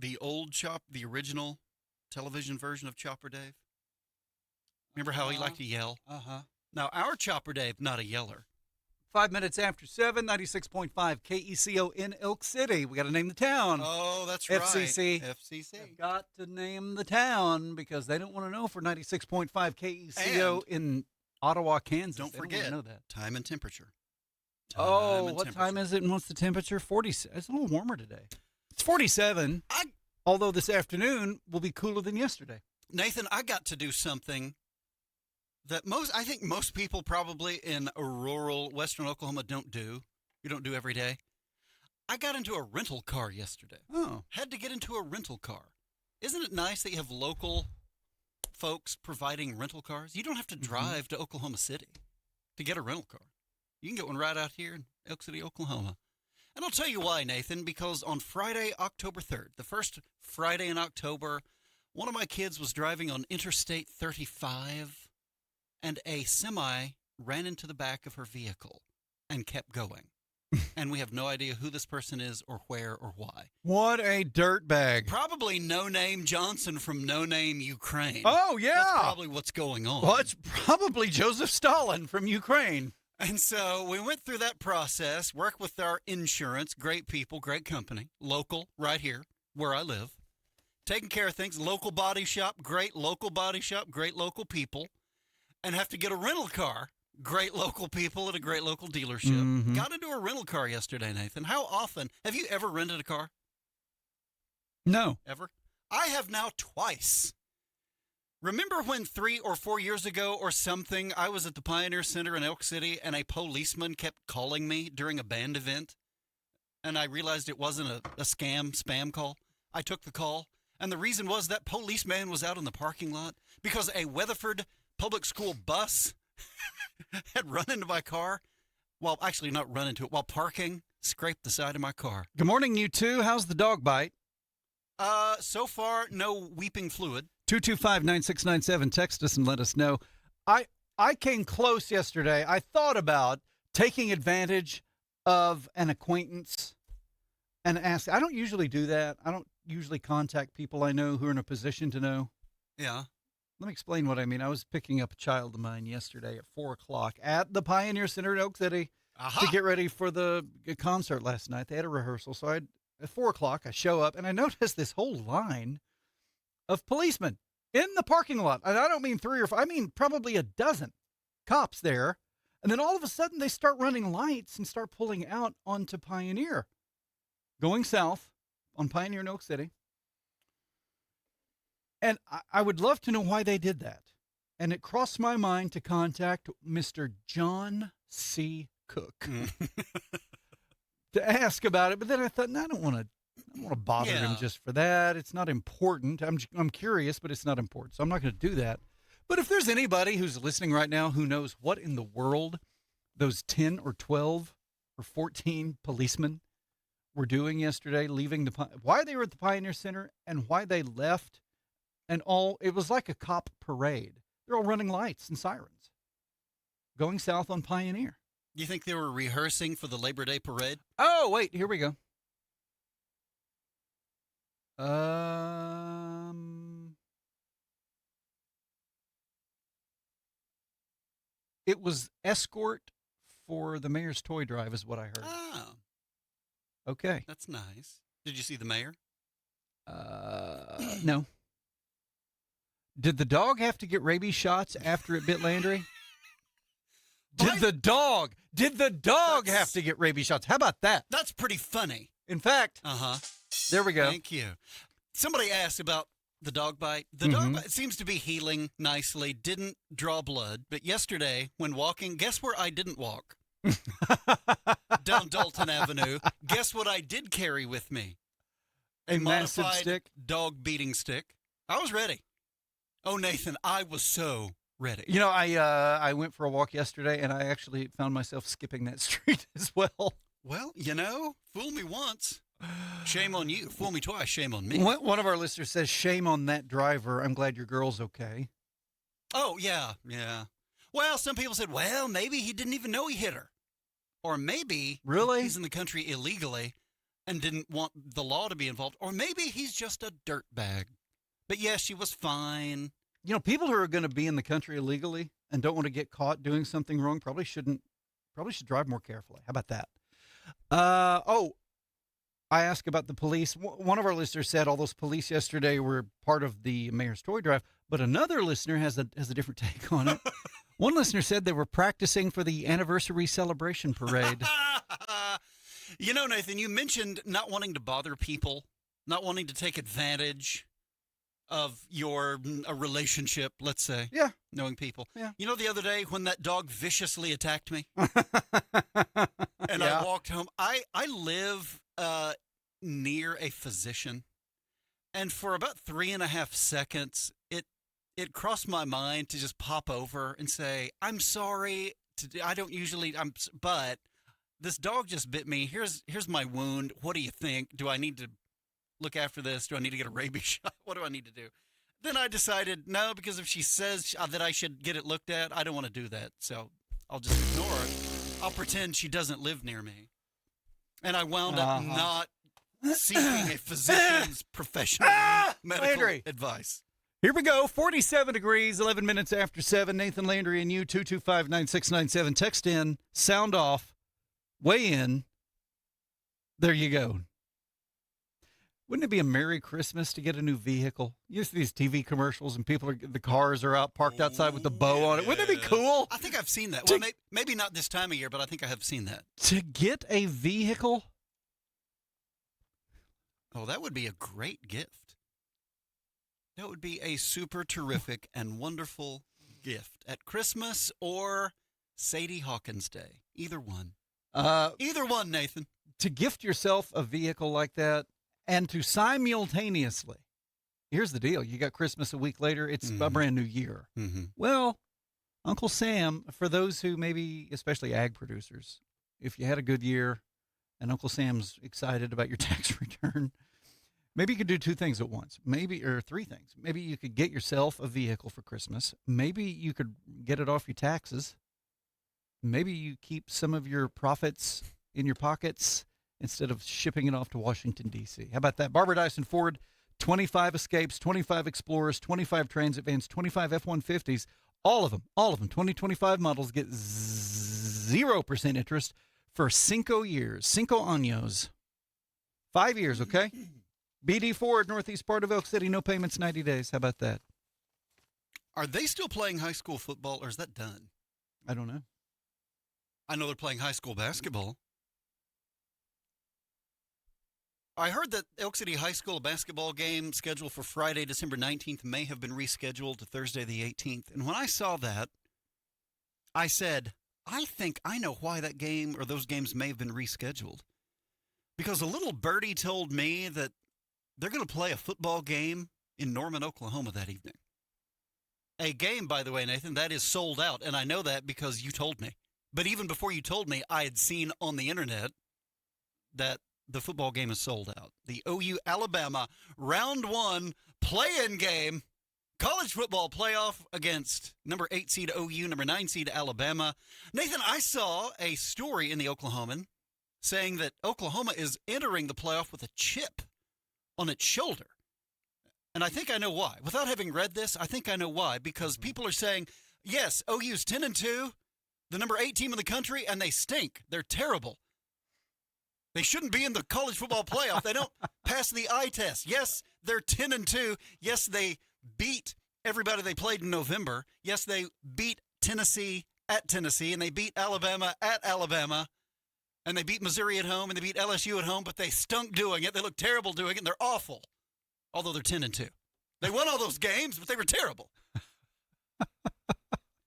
the the original television version of Chopper Dave? Remember how he liked to yell? Uh-huh. Now, our Chopper Dave, not a yeller. 5 minutes after 7, 96.5 KECO in Elk City. We got to name the town. Oh, that's FCC. right. FCC. They've got to name the town because they don't want to know for 96.5 KECO in Ottawa, Kansas. Don't They forget, want to know that. time and temperature. What time is it and what's the temperature? 40. It's a little warmer today. It's 47, although this afternoon will be cooler than yesterday. Nathan, I got to do something that I think most people probably in rural western Oklahoma don't do. You don't do every day. I got into a rental car yesterday. Oh. Had to get into a rental car. Isn't it nice that you have local folks providing rental cars? You don't have to drive to Oklahoma City to get a rental car. You can get one right out here in Elk City, Oklahoma. And I'll tell you why, Nathan, because on Friday, October 3rd, the first Friday in October, one of my kids was driving on Interstate 35, and a semi ran into the back of her vehicle and kept going. And we have no idea who this person is or where or why. What a dirtbag. Probably No Name Johnson from No Name Ukraine. Oh, yeah. That's probably what's going on. Well, it's probably Joseph Stalin from Ukraine. And so we went through that process, worked with our insurance, great people, great company, local, right here where I live, taking care of things, local body shop, great local people, and have to get a rental car, great local people at a great local dealership. Mm-hmm. Got into a rental car yesterday, Nathan. How often? Have you ever rented a car? No. Ever? I have now twice. Remember when 3 or 4 years ago or something, I was at the Pioneer Center in Elk City and a policeman kept calling me during a band event? And I realized it wasn't a spam call. I took the call. And the reason was that policeman was out in the parking lot because a Weatherford public school bus had run into my car. Well, actually not run into it, while parking, scraped the side of my car. Good morning, you two. How's the dog bite? So far, no weeping fluid. 225-9697. Text us and let us know. I came close yesterday. I thought about taking advantage of an acquaintance and ask. I don't usually do that. I don't usually contact people I know who are in a position to know. Yeah. Let me explain what I mean. I was picking up a child of mine yesterday at 4 o'clock at the Pioneer Center in Oak City to get ready for the concert last night. They had a rehearsal. So at 4 o'clock, I show up, and I noticed this whole line of policemen in the parking lot. And I don't mean 3 or 5. I mean probably a dozen cops there. And then all of a sudden, they start running lights and start pulling out onto Pioneer, going south on Pioneer in Oak City. And I would love to know why they did that. And it crossed my mind to contact Mr. John C. Cook to ask about it. But then I thought, no, I don't want to bother him just for that. It's not important. I'm curious, but it's not important. So I'm not going to do that. But if there's anybody who's listening right now who knows what in the world those 10 or 12 or 14 policemen were doing yesterday, why they were at the Pioneer Center and why they left. And it was like a cop parade. They're all running lights and sirens, going south on Pioneer. You think they were rehearsing for the Labor Day parade? Oh, wait, here we go. It was escort for the mayor's toy drive is what I heard. Oh. Okay. That's nice. Did you see the mayor? No. Did the dog have to get rabies shots after it bit Landry? Did the dog have to get rabies shots? How about that? That's pretty funny. In fact, there we go. Thank you. Somebody asked about the dog bite. The dog bite seems to be healing nicely, didn't draw blood. But yesterday, when walking, guess where I didn't walk? Down Dalton Avenue. Guess what I did carry with me? A massive modified stick? Dog beating stick. I was ready. Oh, Nathan, I was so ready. You know, I went for a walk yesterday, and I actually found myself skipping that street as well. Well, fool me once, shame on you. Fool me twice, shame on me. One of our listeners says, shame on that driver. I'm glad your girl's okay. Oh, yeah. Well, some people said, well, maybe he didn't even know he hit her. Or maybe really? He's in the country illegally. and didn't want the law to be involved. Or maybe he's just a dirtbag. But yeah, she was fine. People who are going to be in the country illegally and don't want to get caught doing something wrong probably should drive more carefully. How about that? I asked about the police. One of our listeners said all those police yesterday were part of the mayor's toy drive, but another listener has a different take on it. One listener said they were practicing for the anniversary celebration parade. Nathan, you mentioned not wanting to bother people, not wanting to take advantage of a relationship, let's say. Yeah. Knowing people. Yeah. The other day when that dog viciously attacked me and Yeah. I walked home, I live near a physician, and for about 3.5 seconds, it crossed my mind to just pop over and say, I'm sorry. I don't usually, but this dog just bit me. Here's my wound. What do you think? Do I need to look after this? Do I need to get a rabies shot? What do I need to do? Then I decided, no, because if she says that I should get it looked at, I don't want to do that. So I'll just ignore it. I'll pretend she doesn't live near me. And I wound up not seeking a physician's professional medical Landry. advice. Here we go. 47 degrees, 11 minutes after 7. Nathan Landry and you, 225-9697. Text in, sound off, weigh in. There you go. Wouldn't it be a Merry Christmas to get a new vehicle? You see these TV commercials and the cars are out parked outside with the bow on it. Wouldn't it be cool? I think I've seen that. Well, maybe not this time of year, but I think I have seen that. To get a vehicle? Oh, that would be a great gift. That would be a super terrific and wonderful gift at Christmas or Sadie Hawkins Day. Either one. Either one, Nathan. To gift yourself a vehicle like that and to simultaneously, here's the deal. You got Christmas a week later. It's a brand new year. Mm-hmm. Well, Uncle Sam, for those who maybe, especially ag producers, if you had a good year and Uncle Sam's excited about your tax return, maybe you could do 2 things at once, or 3 things. Maybe you could get yourself a vehicle for Christmas. Maybe you could get it off your taxes. Maybe you keep some of your profits in your pockets instead of shipping it off to Washington, D.C. How about that? Barbara Dyson Ford, 25 Escapes, 25 Explorers, 25 Transit Vans, 25 F-150s. All of them, 2025 models get 0% interest for 5 years. 5 años. 5 years, okay? BD Ford, northeast part of Elk City, no payments, 90 days. How about that? Are they still playing high school football, or is that done? I don't know. I know they're playing high school basketball. I heard that Elk City High School basketball game scheduled for Friday, December 19th may have been rescheduled to Thursday the 18th. And when I saw that, I said, I think I know why that game or those games may have been rescheduled. Because a little birdie told me that they're going to play a football game in Norman, Oklahoma that evening. A game, by the way, Nathan, that is sold out. And I know that because you told me. But even before you told me, I had seen on the internet that the football game is sold out. The OU Alabama round 1 play-in game, college football playoff against number 8 seed OU, number 9 seed Alabama. Nathan, I saw a story in the Oklahoman saying that Oklahoma is entering the playoff with a chip on its shoulder. And I think I know why. Without having read this, I think I know why. Because people are saying, yes, OU's 10-2, the number 8 team in the country, and they stink. They're terrible. They shouldn't be in the college football playoff. They don't pass the eye test. Yes, they're 10-2. Yes, they beat everybody they played in November. Yes, they beat Tennessee at Tennessee, and they beat Alabama at Alabama, and they beat Missouri at home, and they beat LSU at home, but they stunk doing it. They look terrible doing it, and they're awful, although they're 10-2. They won all those games, but they were terrible.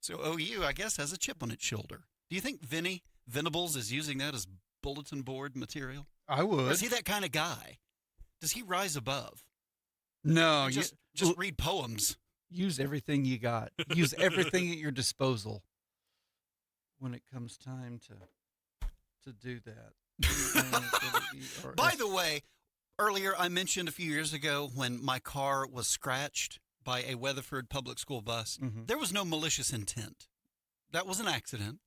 So OU, I guess, has a chip on its shoulder. Do you think Vinny Venables is using that as bulletin board material? I would. Or is he that kind of guy? Does he rise above? No. Just read poems. Use everything you got. Use everything at your disposal when it comes time to do that. By the way, earlier I mentioned a few years ago when my car was scratched by a Weatherford public school bus, there was no malicious intent. That was an accident.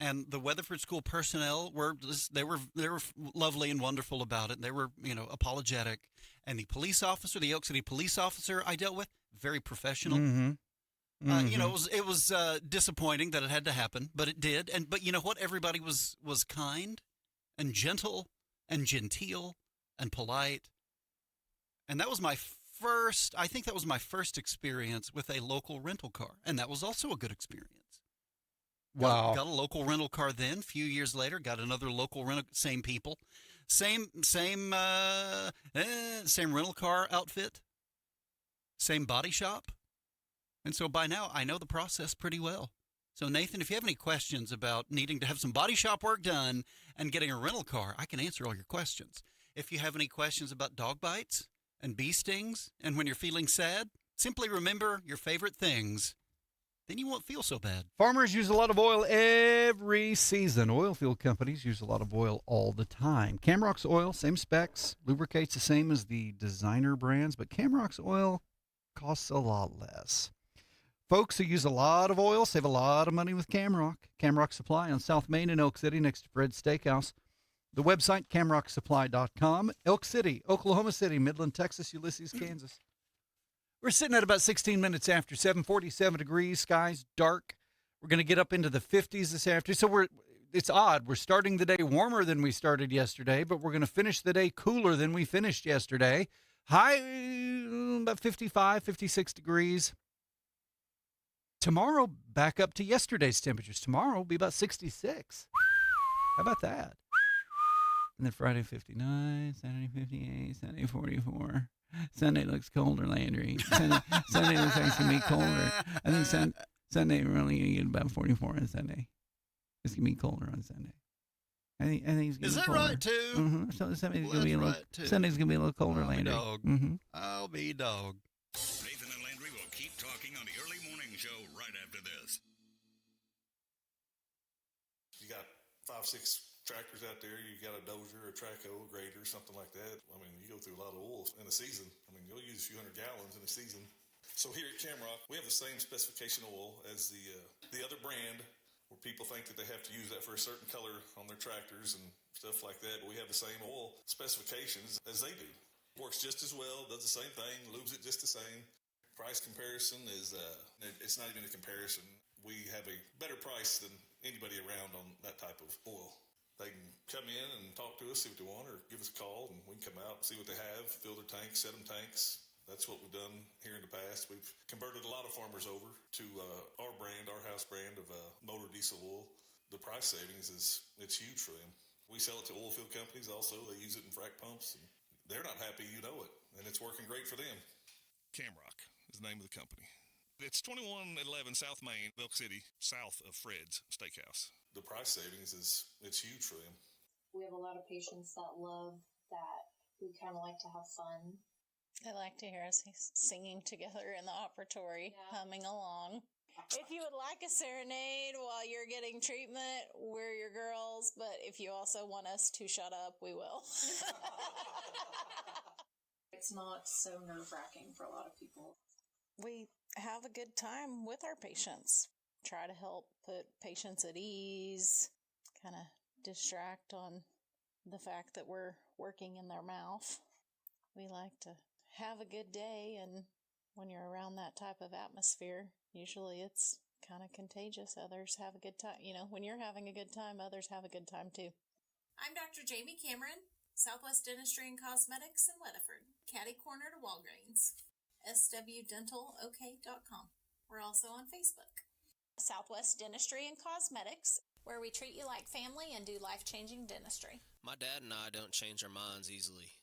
And the Weatherford School personnel they were lovely and wonderful about it. They were, apologetic. And the police officer, the Elk City police officer I dealt with, very professional. Mm-hmm. Mm-hmm. It was disappointing that it had to happen, but it did. But you know what? Everybody was kind and gentle and genteel and polite. And that was I think that was my first experience with a local rental car. And that was also a good experience. Wow. Got a local rental car then. A few years later, got another local rental, same people, same rental car outfit, same body shop. And so by now, I know the process pretty well. So Nathan, if you have any questions about needing to have some body shop work done and getting a rental car, I can answer all your questions. If you have any questions about dog bites and bee stings and when you're feeling sad, simply remember your favorite things. Then you won't feel so bad. Farmers use a lot of oil every season. Oil field companies use a lot of oil all the time. Camrock's oil, same specs, lubricates the same as the designer brands, but Camrock's oil costs a lot less. Folks who use a lot of oil save a lot of money with Camrock. Camrock Supply on South Main in Elk City next to Fred's Steakhouse. The website, camrocksupply.com. Elk City, Oklahoma City, Midland, Texas, Ulysses, Kansas. We're sitting at about 16 minutes after 7:47 degrees. Skies dark. We're going to get up into the 50s this afternoon. So it's odd. We're starting the day warmer than we started yesterday, but we're going to finish the day cooler than we finished yesterday. High about 55, 56 degrees. Tomorrow, back up to yesterday's temperatures. Tomorrow will be about 66. How about that? And then Friday, 59, Saturday, 58, Sunday, 44. Sunday looks colder, Landry. Sunday looks like it's going to be colder. I think Sunday we're only going to get about 44 on Sunday. It's going to be colder on Sunday. I think it's going to be colder. Is that right, too? Mm-hmm. So Sunday's Well, going to be Sunday's going to be a little colder, Landry. Dog. Mm-hmm. I'll be dog. Nathan and Landry will keep talking on the early morning show right after this. You got 5, 6 tractors out there. You got a dozer, a traco, a grader, something like that. I mean, you go through a lot of oil in the season. I mean, you'll use a few hundred gallons in a season. So here at Camrock, we have the same specification oil as the other brand, where people think that they have to use that for a certain color on their tractors and stuff like that. But we have the same oil specifications as they do. Works just as well, does the same thing, lubes it just the same. Price comparison is, it's not even a comparison. We have a better price than anybody around on that type of oil. They can come in and talk to us, see what they want, or give us a call, and we can come out and see what they have, fill their tanks, set them tanks. That's what we've done here in the past. We've converted a lot of farmers over to our brand, our house brand of motor diesel oil. The price savings it's huge for them. We sell it to oil field companies also. They use it in frac pumps, and they're not happy, you know it, and it's working great for them. Camrock is the name of the company. It's 2111 South Main, Elk City, south of Fred's Steakhouse. The price savings it's huge for them. We have a lot of patients that love that we kind of like to have fun. They like to hear us singing together in the operatory, humming along. If you would like a serenade while you're getting treatment, we're your girls. But if you also want us to shut up, we will. It's not so nerve-wracking for a lot of people. We have a good time with our patients. Try to help put patients at ease, kind of distract on the fact that we're working in their mouth. We like to have a good day, and when you're around that type of atmosphere, usually it's kind of contagious. Others have a good time. You know, when you're having a good time, others have a good time too. I'm Dr. Jamie Cameron, Southwest Dentistry and Cosmetics in Weatherford, catty corner to Walgreens. swdentalok.com. We're also on Facebook. Southwest Dentistry and Cosmetics, where we treat you like family and do life-changing dentistry. My dad and I don't change our minds easily,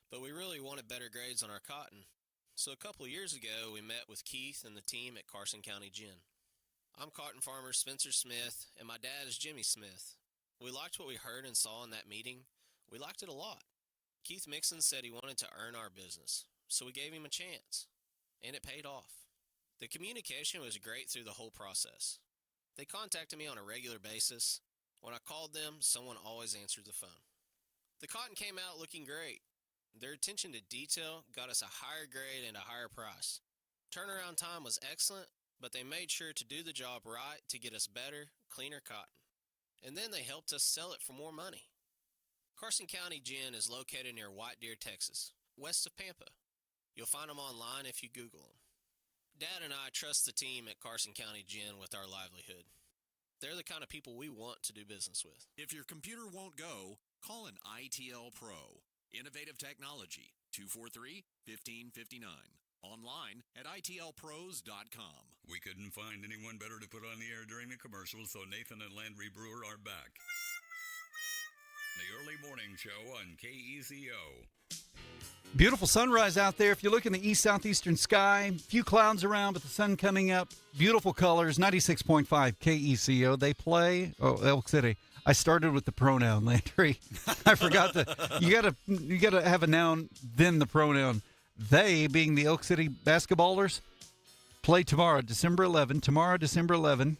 but we really wanted better grades on our cotton. So a couple of years ago, we met with Keith and the team at Carson County Gin. I'm cotton farmer Spencer Smith, and my dad is Jimmy Smith. We liked what we heard and saw in that meeting. We liked it a lot. Keith Mixon said he wanted to earn our business, so we gave him a chance, and it paid off. The communication was great through the whole process. They contacted me on a regular basis. When I called them, someone always answered the phone. The cotton came out looking great. Their attention to detail got us a higher grade and a higher price. Turnaround time was excellent, but they made sure to do the job right to get us better, cleaner cotton. and then they helped us sell it for more money. Carson County Gin is located near White Deer, Texas, west of Pampa. You'll find them online if you Google them. Dad and I trust the team at Carson County Gin with our livelihood. They're the kind of people we want to do business with. If your computer won't go, call an ITL Pro. Innovative technology, 243-1559. Online at itlpros.com. We couldn't find anyone better to put on the air during the commercial, so Nathan and Landry Brewer are back. The early morning show on KECO. Beautiful sunrise out there. If you look in the east-southeastern sky, a few clouds around, but the sun coming up. Beautiful colors. 96.5 KECO. They play. Oh, Elk City. I started with the pronoun, Landry. I forgot that. You gotta have a noun, then the pronoun. They, being the Elk City basketballers, play tomorrow, December 11. Tomorrow, December 11.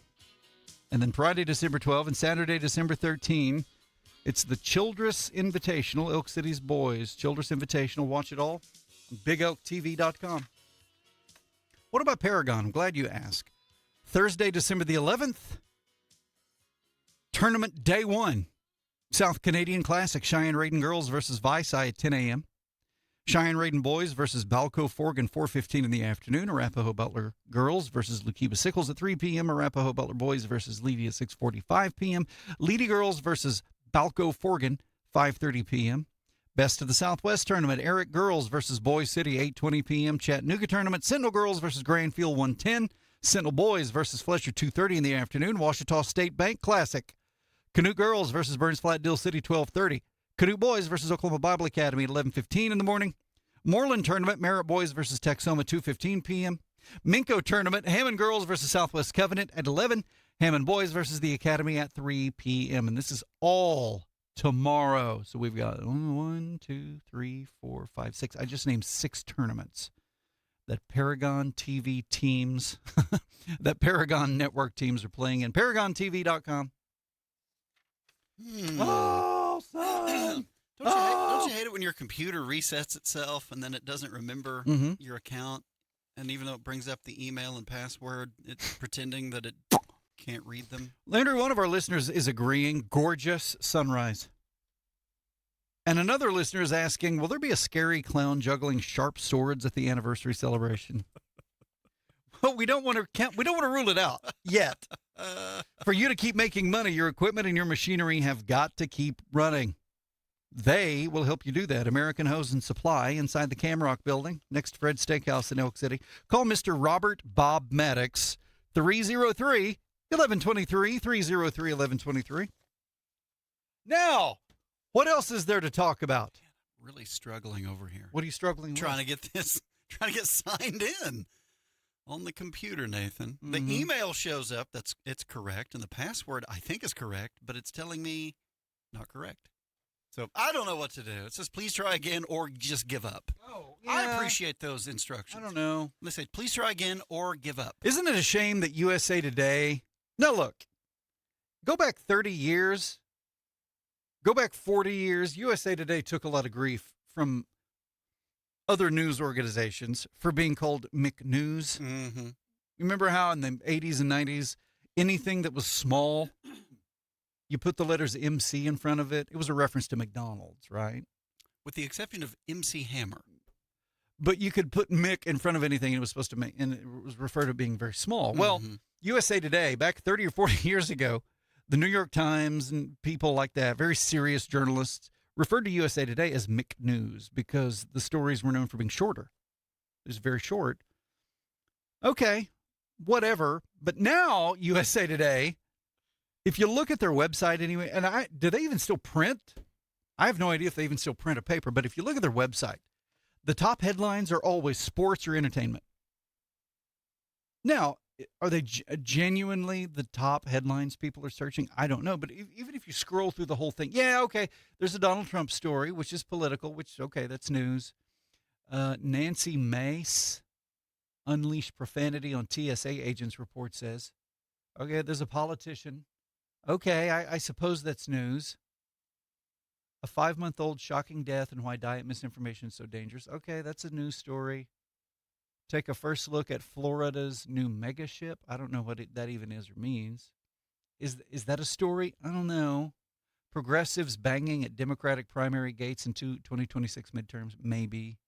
And then Friday, December 12. And Saturday, December 13. It's the Childress Invitational, Elk City's boys. Childress Invitational. Watch it all on BigOakTV.com. What about Paragon? I'm glad you asked. Thursday, December the 11th. Tournament Day 1. South Canadian Classic. Cheyenne-Raiden girls versus Vice at 10 a.m. Cheyenne-Raiden boys versus Balco-Forgan, 4:15 in the afternoon. Arapahoe-Butler girls versus Lukiba-Sickles at 3 p.m. Arapahoe-Butler boys versus Leedy at 6:45 p.m. Leedy girls versus Balco-Forgan, 5:30 p.m. Best of the Southwest Tournament, Eric girls versus Boys City, 8:20 p.m. Chattanooga Tournament, Sentinel girls versus Grandfield, 1:10. Sentinel boys versus Fletcher, 2:30 in the afternoon. Ouachita State Bank Classic. Canute girls versus Burns Flat Dill City, 12:30. Canute boys versus Oklahoma Bible Academy at 11:15 in the morning. Moreland Tournament, Merritt boys versus Texoma, 2:15 p.m. Minko Tournament, Hammond girls versus Southwest Covenant at 11. Hammond boys versus the Academy at 3 p.m. And this is all tomorrow. So we've got 1, 2, 3, 4, 5, 6. I just named 6 tournaments that Paragon TV teams, that Paragon Network teams are playing in. ParagonTV.com. Oh, son. Don't you hate it when your computer resets itself and then it doesn't remember your account? And even though it brings up the email and password, it's pretending that it can't read them. Landry, one of our listeners is agreeing. Gorgeous sunrise. And another listener is asking, will there be a scary clown juggling sharp swords at the anniversary celebration? Well, we don't want to rule it out yet. For you to keep making money, your equipment and your machinery have got to keep running. They will help you do that. American Hose and Supply inside the Camrock building, next to Fred's Steakhouse in Elk City. Call Mr. Robert Bob Maddox, 303-1123, 303-1123. Now, what else is there to talk about? Really struggling over here. What are you struggling with? Trying to get signed in on the computer, Nathan. The email shows up. It's correct, and the password I think is correct, but it's telling me not correct. So I don't know what to do. It says, please try again or just give up. Oh, yeah. I appreciate those instructions. I don't know. They say, please try again or give up. Isn't it a shame that USA Today... Now, look, go back 30 years, go back 40 years. USA Today took a lot of grief from other news organizations for being called McNews. Mm-hmm. Remember how in the 80s and 90s, anything that was small... You put the letters MC in front of it. It was a reference to McDonald's, right? With the exception of MC Hammer. But you could put Mick in front of anything, and it was supposed to make, and it was referred to being very small. Well, USA Today, back 30 or 40 years ago, the New York Times and people like that, very serious journalists, referred to USA Today as McNews because the stories were known for being shorter. It was very short. Okay, whatever. But now USA Today... If you look at their website anyway, and do they even still print? I have no idea if they even still print a paper, but if you look at their website, the top headlines are always sports or entertainment. Now, are they genuinely the top headlines people are searching? I don't know, but even if you scroll through the whole thing, yeah, okay, there's a Donald Trump story, which is political, which, okay, that's news. Nancy Mace unleashed profanity on TSA agents, report says. Okay, there's a politician. Okay, I suppose that's news. A 5-month-old shocking death and why diet misinformation is so dangerous. Okay, that's a news story. Take a first look at Florida's new mega ship. I don't know what that even is or means. Is that a story? I don't know. Progressives banging at Democratic primary gates in 2026 midterms, maybe.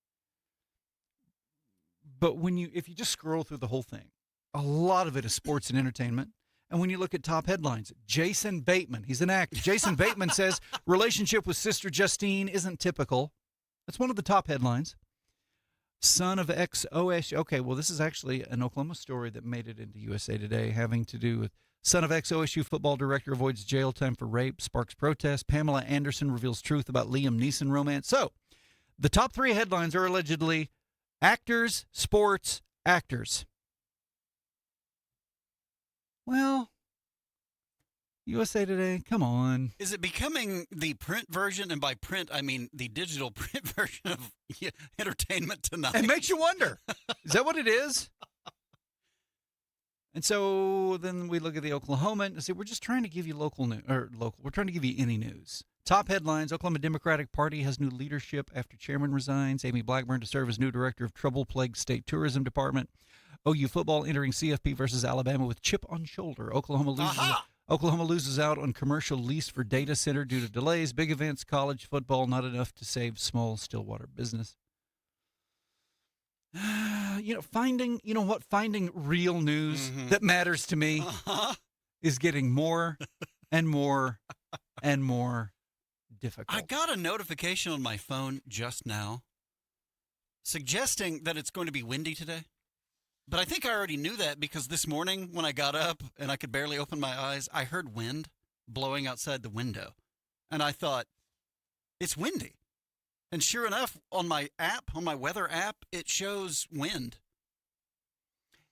But if you just scroll through the whole thing, a lot of it is sports and entertainment. And when you look at top headlines, Jason Bateman, he's an actor. Jason Bateman says relationship with sister Justine isn't typical. That's one of the top headlines. Son of ex-OSU. Okay, well, this is actually an Oklahoma story that made it into USA Today, having to do with son of ex-OSU football director avoids jail time for rape, sparks protest. Pamela Anderson reveals truth about Liam Neeson romance. So, the top 3 headlines are allegedly actors, sports, actors. Well, USA Today, come on. Is it becoming the print version? And by print, I mean the digital print version of Entertainment Tonight. It makes you wonder. Is that what it is? And so then we look at the Oklahoma and say, we're just trying to give you local news, we're trying to give you any news. Top headlines, Oklahoma Democratic Party has new leadership after chairman resigns. Amy Blackburn to serve as new director of trouble-plagued state tourism department. OU football entering CFP versus Alabama with chip on shoulder. Oklahoma loses out on commercial lease for data center due to delays. Big events, college football, not enough to save small Stillwater business. Finding real news that matters to me is getting more and more and more difficult. I got a notification on my phone just now suggesting that it's going to be windy today. But I think I already knew that because this morning when I got up and I could barely open my eyes, I heard wind blowing outside the window. And I thought, it's windy. And sure enough, on my weather app, it shows wind.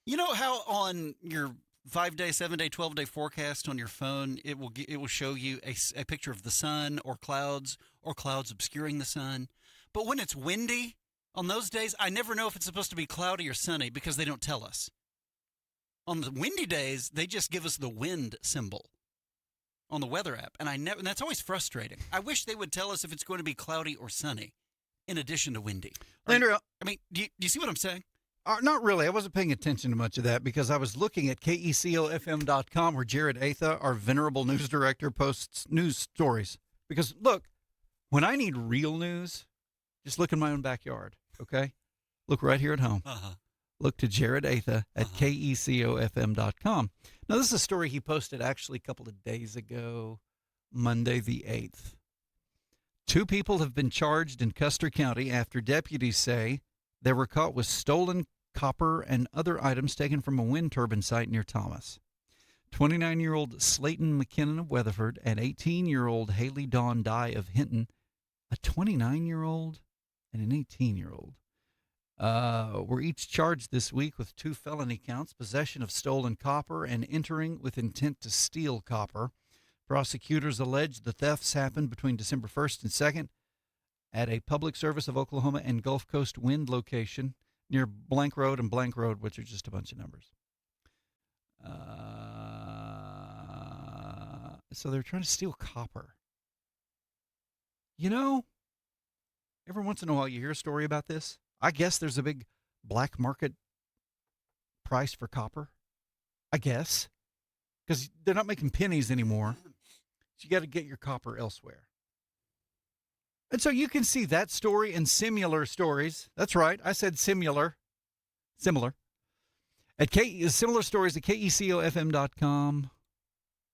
You know how on your 5-day, 7-day, 12-day forecast on your phone, it will show you a picture of the sun or clouds obscuring the sun. But when it's windy, on those days, I never know if it's supposed to be cloudy or sunny because they don't tell us. On the windy days, they just give us the wind symbol on the weather app, and that's always frustrating. I wish they would tell us if it's going to be cloudy or sunny, in addition to windy. Landry, do you see what I'm saying? Not really. I wasn't paying attention to much of that because I was looking at KECOFM.com where Jared Atha, our venerable news director, posts news stories. Because, look, when I need real news, just look in my own backyard, okay? Look right here at home. Look to Jared Atha at KECOFM.com. Now, this is a story he posted actually a couple of days ago, Monday the 8th. 2 people have been charged in Custer County after deputies say they were caught with stolen copper and other items taken from a wind turbine site near Thomas. 29-year-old Slayton McKinnon of Weatherford and 18-year-old Haley Dawn Dye of Hinton, a 29-year-old and an 18-year-old, were each charged this week with 2 felony counts, possession of stolen copper and entering with intent to steal copper. Prosecutors allege the thefts happened between December 1st and 2nd at a Public Service of Oklahoma and Gulf Coast wind location near Blank Road and Blank Road, which are just a bunch of numbers. So they're trying to steal copper. You know, every once in a while you hear a story about this. I guess there's a big black market price for copper. I guess. Because they're not making pennies anymore. So you got to get your copper elsewhere. And so you can see that story and similar stories. That's right. I said similar. Similar. Similar stories at KECOFM.com.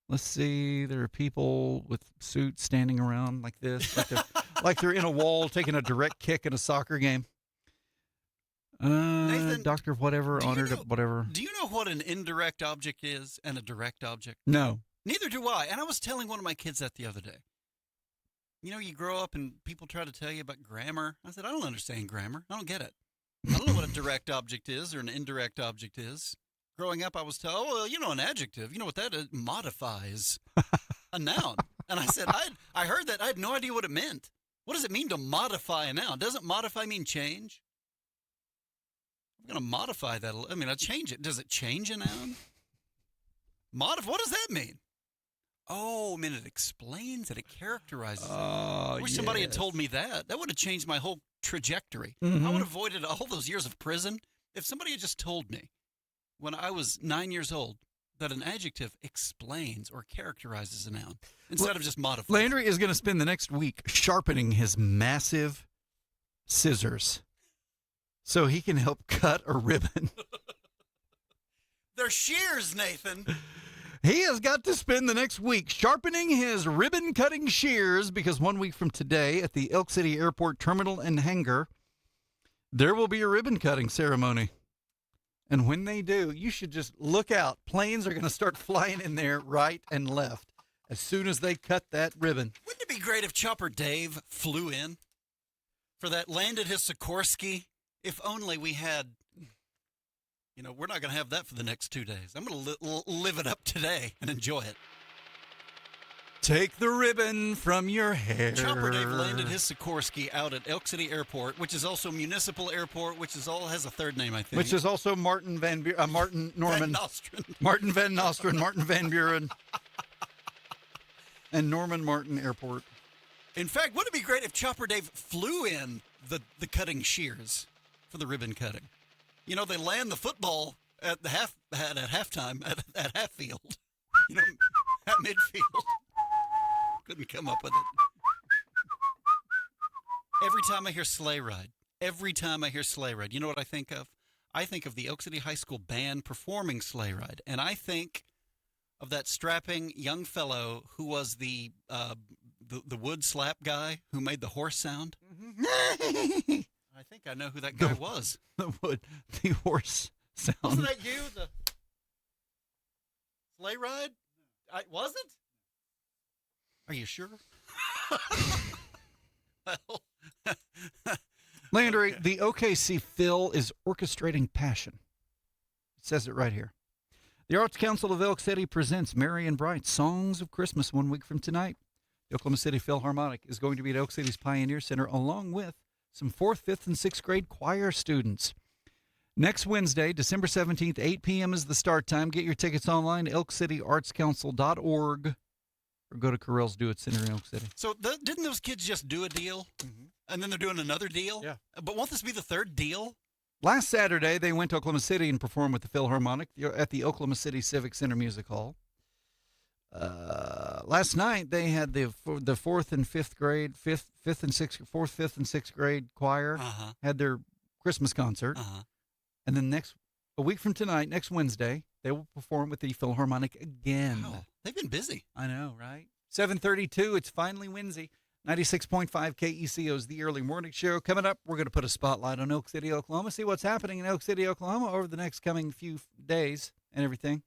Let's see. There are people with suits standing around like this. Like they're in a wall taking a direct kick in a soccer game. Nathan, Doctor whatever, honored whatever. Do you know what an indirect object is and a direct object? No. Neither do I. And I was telling one of my kids that the other day. You know, you grow up and people try to tell you about grammar. I said, I don't understand grammar. I don't get it. I don't know what a direct object is or an indirect object is. Growing up, I was told, an adjective. You know what that is? Modifies a noun. And I said, I heard that. I had no idea what it meant. What does it mean to modify a noun? Doesn't modify mean change? I'm going to modify that. I change it. Does it change a noun? What does that mean? Oh, it explains it. It characterizes it. I wish somebody had told me that. That would have changed my whole trajectory. Mm-hmm. I would have avoided all those years of prison. If somebody had just told me when I was 9 years old that an adjective explains or characterizes a noun instead of just modifying. Landry is going to spend the next week sharpening his massive scissors so he can help cut a ribbon. They're shears, Nathan. He has got to spend the next week sharpening his ribbon-cutting shears because 1 week from today at the Elk City Airport Terminal and Hangar, there will be a ribbon-cutting ceremony. And when they do, you should just look out. Planes are going to start flying in there right and left as soon as they cut that ribbon. Wouldn't it be great if Chopper Dave flew in for that, landed his Sikorsky? If only we had, we're not going to have that for the next 2 days. I'm going to live it up today and enjoy it. Take the ribbon from your hair. Chopper Dave landed his Sikorsky out at Elk City Airport, which is also Municipal Airport, which has a third name, I think. Which is also Martin Norman. Van Nostrand. Martin Van Nostrand, Martin Van Buren, and Norman Martin Airport. In fact, wouldn't it be great if Chopper Dave flew in the cutting shears for the ribbon cutting? They land the football at halftime at half field, at midfield. Couldn't come up with it. Every time I hear sleigh ride, you know what I think of? I think of the Oak City High School band performing sleigh ride, and I think of that strapping young fellow who was the wood slap guy who made the horse sound. I think I know who that guy was. The horse sound. Wasn't that you? The sleigh ride? Was it? Are you sure? Well, Landry, the OKC Phil is orchestrating passion. It says it right here. The Arts Council of Elk City presents Merry and Bright Songs of Christmas 1 week from tonight. The Oklahoma City Philharmonic is going to be at Elk City's Pioneer Center along with some 4th, 5th, and 6th grade choir students. Next Wednesday, December 17th, 8 p.m. is the start time. Get your tickets online, elkcityartscouncil.org. Or go to Carell's Do It Center in Elk City. So didn't those kids just do a deal? Mm-hmm. And then they're doing another deal? Yeah. But won't this be the third deal? Last Saturday, they went to Oklahoma City and performed with the Philharmonic at the Oklahoma City Civic Center Music Hall. Last night, they had the 4th and 5th grade, 4th, 5th, and 6th grade choir had their Christmas concert. And then a week from tonight, next Wednesday, they will perform with the Philharmonic again. Wow. They've been busy. I know, right? 7:32, it's finally Wednesday. 96.5 KECO's The Early Morning Show. Coming up, we're going to put a spotlight on Elk City, Oklahoma, see what's happening in Elk City, Oklahoma over the next coming few days and everything.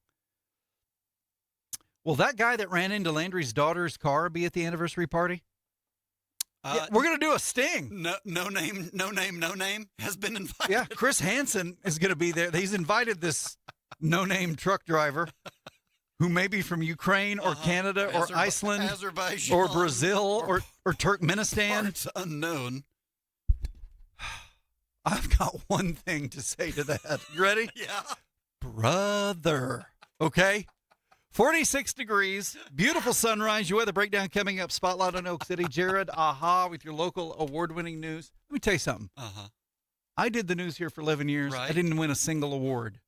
Will that guy that ran into Landry's daughter's car be at the anniversary party? Yeah, we're going to do a sting. No name has been invited. Yeah, Chris Hansen is going to be there. He's invited this no-name truck driver who may be from Ukraine or Canada or Iceland Azerbaijan or Brazil or Turkmenistan. Parts unknown. I've got one thing to say to that. You ready? Yeah. Brother. Okay? 46 degrees, beautiful sunrise. Your weather breakdown coming up. Spotlight on Elk City. Jared, with your local award-winning news. Let me tell you something. I did the news here for 11 years. Right. I didn't win a single award.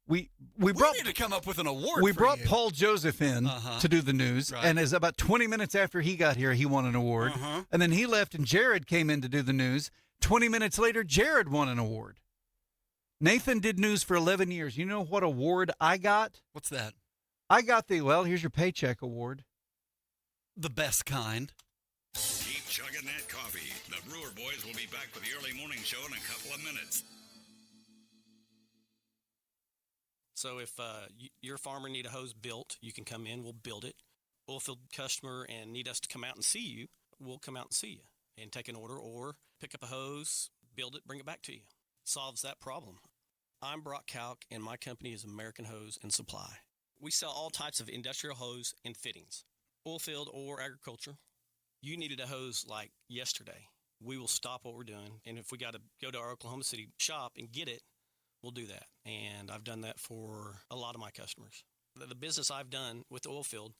We need to come up with an award. We brought Paul Joseph in to do the news, right. and as about 20 minutes after he got here, he won an award. And then he left, and Jared came in to do the news. 20 minutes later, Jared won an award. Nathan did news for 11 years. You know what award I got? What's that? I got here's your paycheck award. The best kind. Keep chugging that coffee. The Brewer Boys will be back with the early morning show in a couple of minutes. So if your farmer need a hose built, you can come in, we'll build it. Oilfield customer and need us to come out and see you, we'll come out and see you and take an order or pick up a hose, build it, bring it back to you. Solves that problem. I'm Brock Kalk, and my company is American Hose and Supply. We sell all types of industrial hose and fittings, oilfield or agriculture. You needed a hose like yesterday. We will stop what we're doing, and if we got to go to our Oklahoma City shop and get it, we'll do that. And I've done that for a lot of my customers. The business I've done with the oilfield,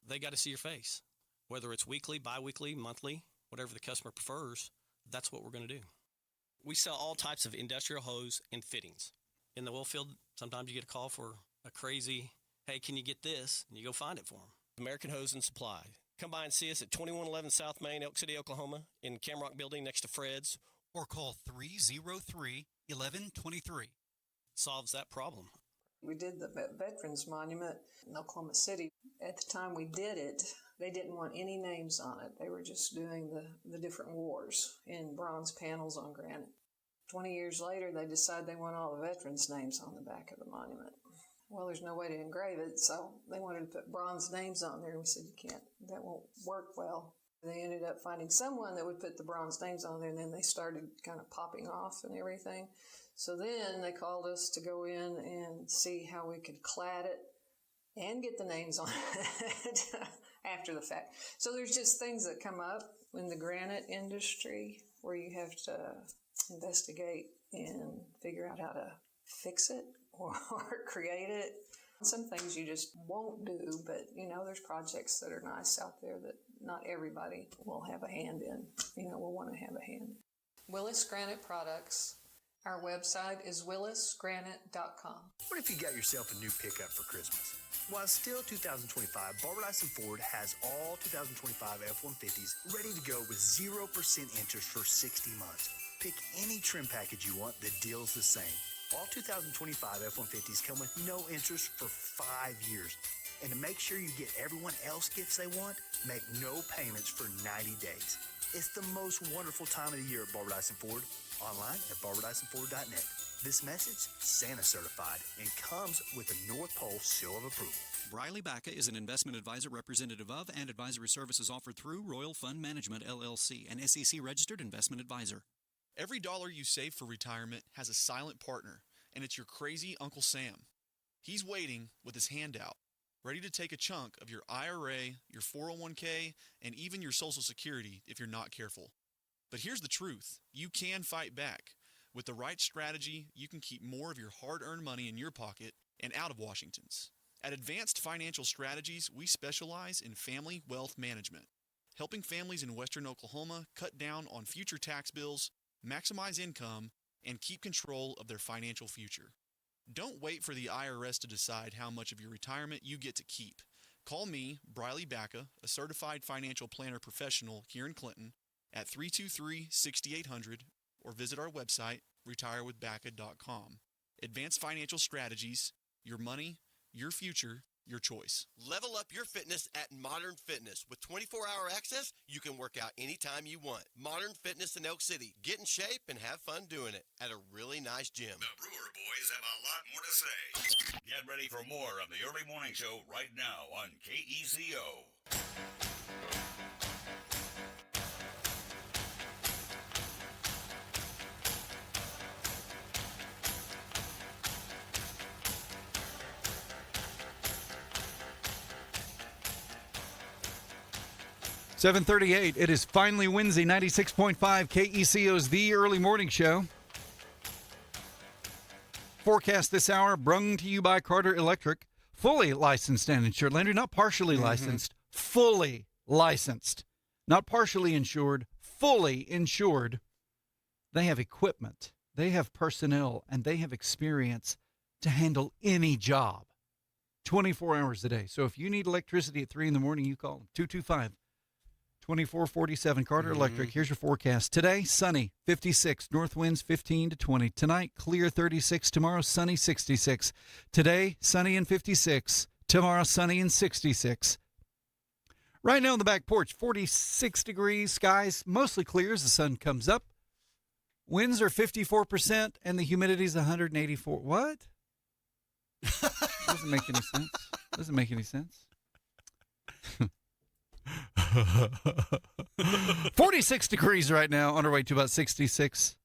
they got to see your face. Whether it's weekly, bi-weekly, monthly, whatever the customer prefers, that's what we're going to do. We sell all types of industrial hose and fittings. In the oilfield, sometimes you get a call for a crazy Hey, can you get this? And you go find it for them. American Hose and Supply. Come by and see us at 2111 South Main, Elk City, Oklahoma, in Camrock Building next to Fred's. Or call 303-1123. Solves that problem. We did the Veterans Monument in Oklahoma City. At the time we did it, they didn't want any names on it. They were just doing the different wars in bronze panels on granite. 20 years later, they decided they want all the veterans' names on the back of the monument. Well, there's no way to engrave it, so they wanted to put bronze names on there. And we said, you can't, that won't work well. They ended up finding someone that would put the bronze names on there, and then they started kind of popping off and everything. So then they called us to go in and see how we could clad it and get the names on it after the fact. So there's just things that come up in the granite industry where you have to investigate and figure out how to fix it or create it. Some things you just won't do, but, there's projects that are nice out there that not everybody will have a hand in, will want to have a hand. Willis Granite Products. Our website is willisgranite.com. What if you got yourself a new pickup for Christmas? While it's still 2025, Barbara Dyson Ford has all 2025 F-150s ready to go with 0% interest for 60 months. Pick any trim package you want, the deal's the same. All 2025 F-150s come with no interest for 5 years. And to make sure you get everyone else gifts they want, make no payments for 90 days. It's the most wonderful time of the year at Barbara Dyson Ford. Online at barbaradysonford.net. This message, Santa certified, and comes with a North Pole seal of approval. Briley Baca is an investment advisor representative of and advisory services offered through Royal Fund Management, LLC, an SEC-registered investment advisor. Every dollar you save for retirement has a silent partner, and it's your crazy Uncle Sam. He's waiting with his hand out, ready to take a chunk of your IRA, your 401k, and even your Social Security if you're not careful. But here's the truth. You can fight back. With the right strategy, you can keep more of your hard-earned money in your pocket and out of Washington's. At Advanced Financial Strategies, we specialize in family wealth management, helping families in western Oklahoma cut down on future tax bills, maximize income, and keep control of their financial future. Don't wait for the IRS to decide how much of your retirement you get to keep. Call me, Briley Baca, a certified financial planner professional here in Clinton, at 323-6800 or visit our website, retirewithbaca.com. Advanced Financial Strategies, your money, your future, your choice. Level up your fitness at Modern Fitness. With 24-hour access, you can work out anytime you want. Modern Fitness in Elk City. Get in shape and have fun doing it at a really nice gym. The Brewer boys have a lot more to say. Get ready for more of the Early Morning Show right now on KECO. 7:38. It is finally Wednesday, 96.5 KECO's The Early Morning Show. Forecast this hour brung to you by Carter Electric. Fully licensed and insured. Landry, not partially licensed, fully licensed. Not partially insured, fully insured. They have equipment, they have personnel, and they have experience to handle any job 24 hours a day. So if you need electricity at 3 in the morning, you call them. 225-2447. Carter Electric. Here's your forecast. Today, sunny, 56. North winds, 15 to 20. Tonight, clear, 36. Tomorrow, sunny, 66. Today, sunny and 56. Tomorrow, sunny and 66. Right now on the back porch, 46 degrees. Skies mostly clear as the sun comes up. Winds are 54%, and the humidity is 184. What? Doesn't make any sense. Doesn't make any sense. 46 degrees right now, on our way to about 66.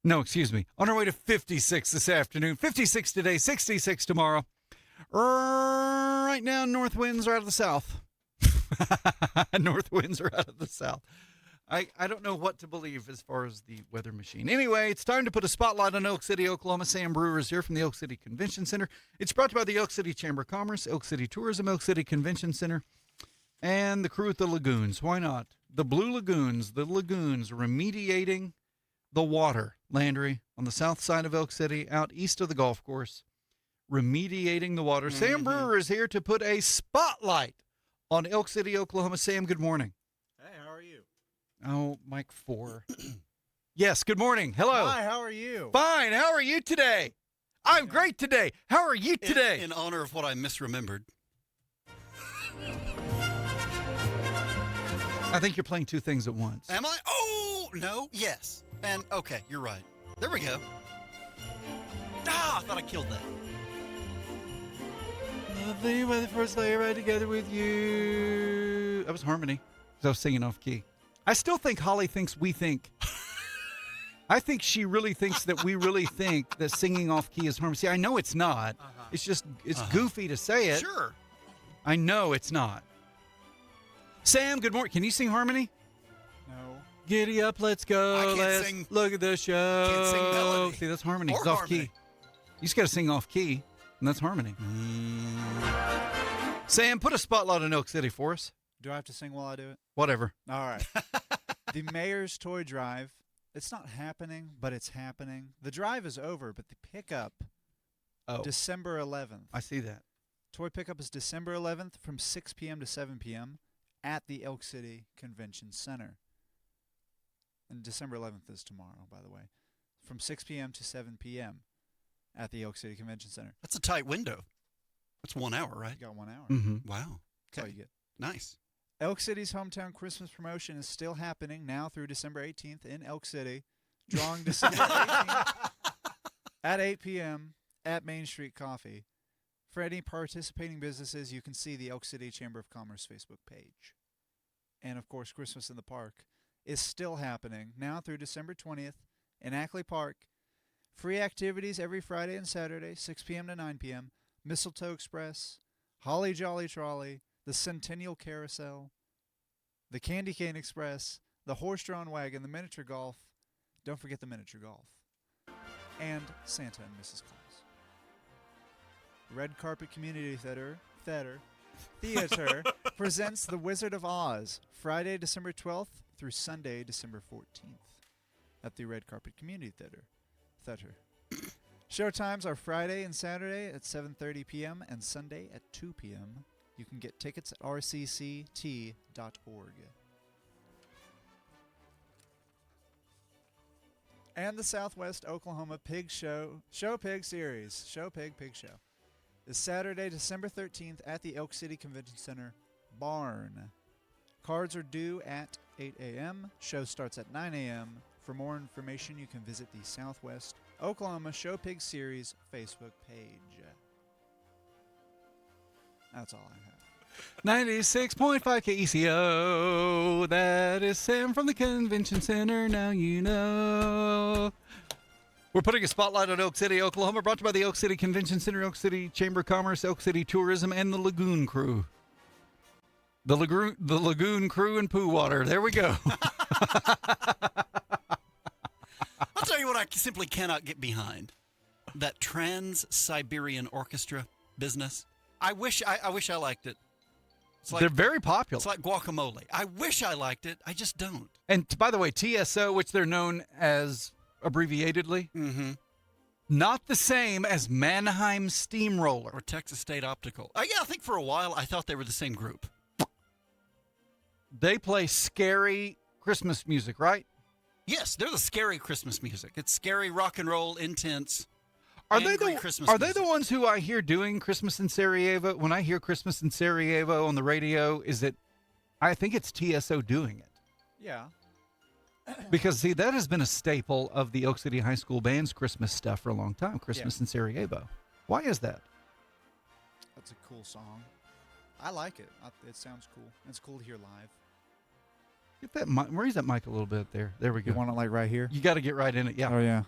No, excuse me. On our way to 56 this afternoon. 56 today, 66 tomorrow. Right now, north winds are out of the south. North winds are out of the south. I don't know what to believe as far as the weather machine. Anyway, it's time to put a spotlight on Elk City, Oklahoma. Sam Brewer is here from the Elk City Convention Center. It's brought to you by the Elk City Chamber of Commerce, Elk City Tourism, Elk City Convention Center, and the crew at the lagoons. Why not? The Blue Lagoons, remediating the water, Landry, on the south side of Elk City, out east of the golf course, remediating the water. Sam Brewer is here to put a spotlight on Elk City, Oklahoma. Sam, good morning. Hey, how are you? Oh, Mike 4. Yes, good morning. Hello. Hi, how are you? Fine. How are you today? I'm great today. How are you today? In honor of what I misremembered. I think you're playing two things at once. Am I? Oh, no. Yes. And, okay, you're right. There we go. I thought I killed that. Lovely by the first layer right together with you. That was harmony. Because I was singing off key. I still think Holly thinks we think. I think she really thinks that we really think that singing off key is harmony. See, I know it's not. It's just, it's goofy to say it. Sure. I know it's not. Sam, good morning. Can you sing harmony? No. Giddy up, let's go. I can't Let's sing. look at the show. Can't sing melody. See, that's harmony. Or It's off harmony. key. You just got to sing off key, and that's harmony. Sam, put a spotlight on Elk City for us. Do I have to sing while I do it? Whatever. All right. The Mayor's Toy Drive. It's not happening, but it's happening. The drive is over, but the pickup, December 11th. I see that. Toy pickup is December 11th from 6 p.m. to 7 p.m. at the Elk City Convention Center. And December 11th is tomorrow, by the way. From 6 p.m. to 7 p.m. at the Elk City Convention Center. That's a tight window. That's 1 hour, right? You got 1 hour. Mm-hmm. Wow. That's all you get. Nice. Elk City's hometown Christmas promotion is still happening now through December 18th in Elk City, drawing December 18th at 8 p.m. at Main Street Coffee. For any participating businesses, you can see the Elk City Chamber of Commerce Facebook page. And, of course, Christmas in the Park is still happening now through December 20th in Ackley Park. Free activities every Friday and Saturday, 6 p.m. to 9 p.m. Mistletoe Express, Holly Jolly Trolley, the Centennial Carousel, the Candy Cane Express, the Horse-Drawn Wagon, the Miniature Golf. Don't forget the Miniature Golf. And Santa and Mrs. Claus. Red Carpet Community Theater presents The Wizard of Oz, Friday, December 12th through Sunday, December 14th at the Red Carpet Community Theater. Show times are Friday and Saturday at 7:30 p.m. and Sunday at 2 p.m. You can get tickets at rcct.org. And the Southwest Oklahoma Pig Show Pig Series, Show Pig Pig Show, is Saturday, December 13th at the Elk City Convention Center Barn. Cards are due at 8 a.m. Show starts at 9 a.m. For more information, you can visit the Southwest Oklahoma Show Pig Series Facebook page. That's all I have. 96.5 KECO. That is Sam from the Convention Center. Now you know. We're putting a spotlight on Elk City, Oklahoma, brought to you by the Elk City Convention Center, Elk City Chamber of Commerce, Elk City Tourism, and the Lagoon Crew. The Lagoon Crew and Poo Water. There we go. I'll tell you what I simply cannot get behind. That Trans-Siberian Orchestra business. I wish I liked it. It's like, they're very popular. It's like guacamole. I wish I liked it. I just don't. And by the way, TSO, which they're known as abbreviatedly, not the same as Mannheim Steamroller. Or Texas State Optical. Yeah, I think for a while I thought they were the same group. They play scary Christmas music, right? Yes, they're the scary Christmas music. It's scary, rock and roll, intense. Are they the ones who I hear doing Christmas in Sarajevo? When I hear Christmas in Sarajevo on the radio, I think it's TSO doing it. Yeah. Because, see, that has been a staple of the Elk City High School band's Christmas stuff for a long time, Christmas in Sarajevo. Why is that? That's a cool song. I like it. It sounds cool. It's cool to hear live. Get that mic. Raise that mic a little bit there. There we go. You want it like right here? You got to get right in it, yeah. Oh, yeah.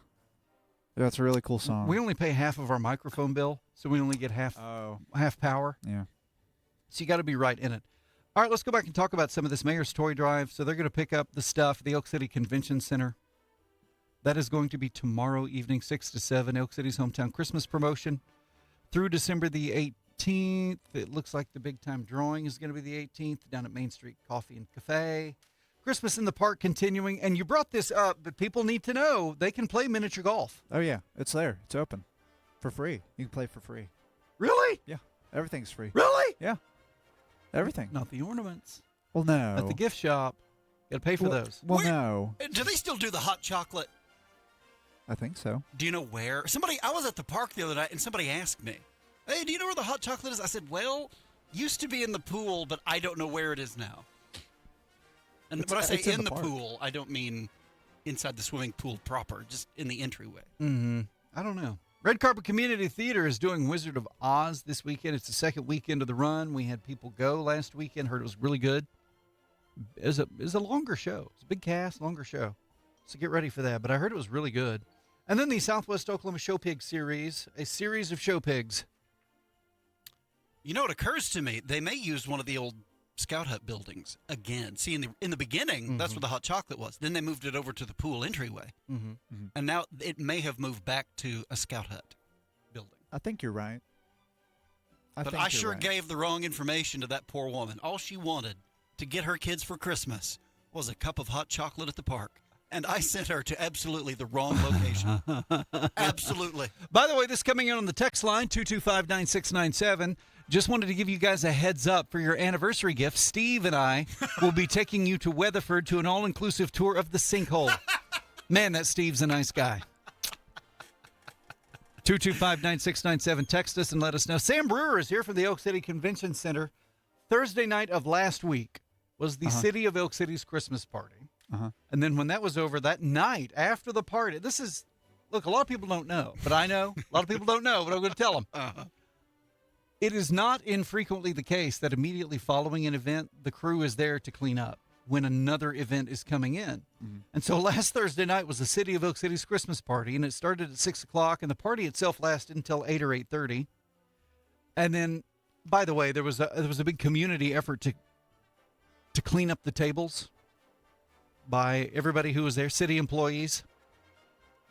Yeah, it's a really cool song. We only pay half of our microphone bill, so we only get half power. Yeah. So you got to be right in it. All right, let's go back and talk about some of this Mayor's Toy Drive. So they're going to pick up the stuff at the Elk City Convention Center. That is going to be tomorrow evening, 6 to 7, Elk City's hometown Christmas promotion through December the 18th. It looks like the big time drawing is going to be the 18th down at Main Street Coffee and Cafe. Christmas in the Park continuing. And you brought this up, but people need to know they can play miniature golf. Oh, yeah. It's there. It's open for free. You can play for free. Really? Yeah, everything's free. Really? Yeah, everything. Not the ornaments. Well, no. At the gift shop, you got to pay for those. Well, no. Do they still do the hot chocolate? I think so. Do you know where? I was at the park the other night, and somebody asked me, "Hey, do you know where the hot chocolate is?" I said, "Well, used to be in the pool, but I don't know where it is now." And when I say in the pool, I don't mean inside the swimming pool proper, just in the entryway. Mm-hmm. I don't know. Red Carpet Community Theater is doing Wizard of Oz this weekend. It's the second weekend of the run. We had people go last weekend. Heard it was really good. It was a longer show. It's a big cast, longer show. So get ready for that. But I heard it was really good. And then the Southwest Oklahoma Show Pig series, a series of show pigs. You know, it occurs to me, they may use one of the old Scout Hut buildings again. See, in the beginning, that's where the hot chocolate was. Then they moved it over to the pool entryway. Mm-hmm. Mm-hmm. And now it may have moved back to a Scout Hut building. I think you're right. But I sure gave the wrong information to that poor woman. All she wanted to get her kids for Christmas was a cup of hot chocolate at the park. And I sent her to absolutely the wrong location. Absolutely. By the way, this coming in on the text line, 225-9697. Just wanted to give you guys a heads up for your anniversary gift. Steve and I will be taking you to Weatherford to an all-inclusive tour of the sinkhole. Man, that Steve's a nice guy. 225-9697. Text us and let us know. Sam Brewer is here from the Oak City Convention Center. Thursday night of last week was the City of Elk City's Christmas party. And then when that was over, that night after the party, look, a lot of people don't know, but I know. A lot of people don't know, but I'm going to tell them. It is not infrequently the case that immediately following an event, the crew is there to clean up when another event is coming in. Mm-hmm. And so last Thursday night was the City of Elk City's Christmas party, and it started at 6 o'clock, and the party itself lasted until 8 or 8:30. And then, by the way, there was a big community effort to clean up the tables by everybody who was there, city employees.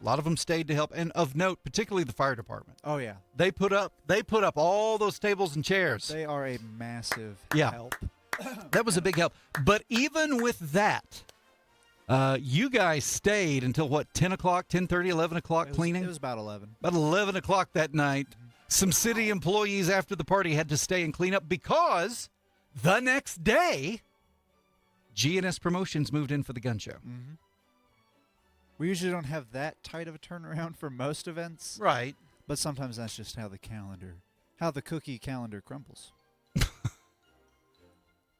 A lot of them stayed to help, and of note, particularly the fire department. Oh yeah, they put up all those tables and chairs. They are a massive help. That was a big help. But even with that, you guys stayed until what, 10 o'clock, 10:30, 11 o'clock cleaning? It was about 11. About 11 o'clock that night. Some city employees after the party had to stay and clean up because the next day, G&S Promotions moved in for the gun show. Mm-hmm. We usually don't have that tight of a turnaround for most events. Right. But sometimes that's just how the cookie calendar crumbles.